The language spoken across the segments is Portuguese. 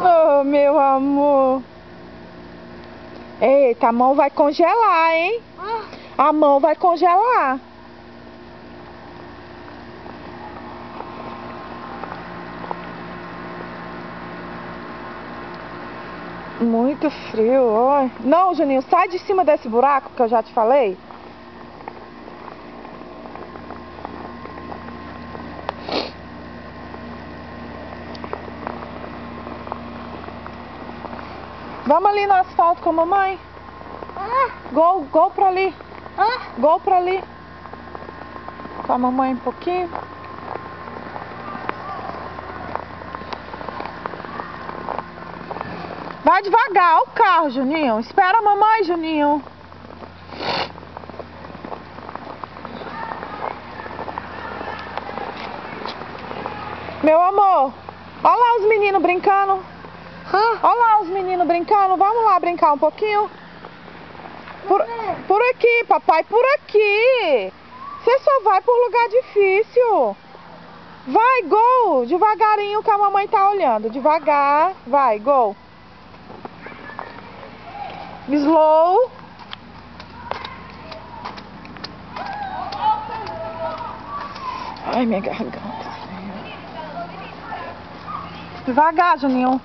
Oh, meu amor. Eita, a mão vai congelar, hein? A mão vai congelar. Muito frio, ó. Não, Juninho, sai de cima desse buraco que eu já te falei. Vamos ali no asfalto com a mamãe. Gol pra ali. Gol pra ali. Com a mamãe um pouquinho. Vai devagar, o carro, Juninho. Espera a mamãe, Juninho. Meu amor, olha lá os meninos brincando. Olha lá os meninos brincando. Vamos lá brincar um pouquinho. Por aqui, papai, por aqui. Você só vai por lugar difícil. Vai, Gol. Devagarinho que a mamãe tá olhando. Devagar. Vai, Gol. Slow. Ai, minha garganta. Devagar, Juninho.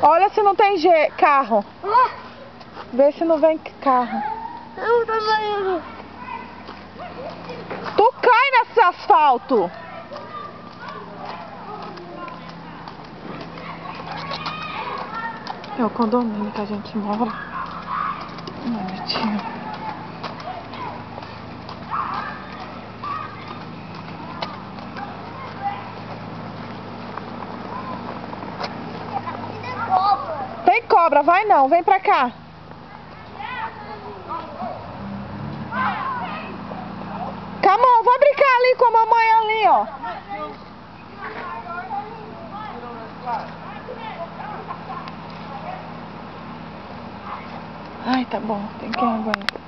Olha se não tem carro. Vê se não vem carro. Tu cai nesse asfalto. É o condomínio que a gente mora. Bonitinho. Tem cobra, vai não, vem pra cá. Camão, vai brincar ali com a mamãe ali, ó. Ai, tá bom, tem que aguentar.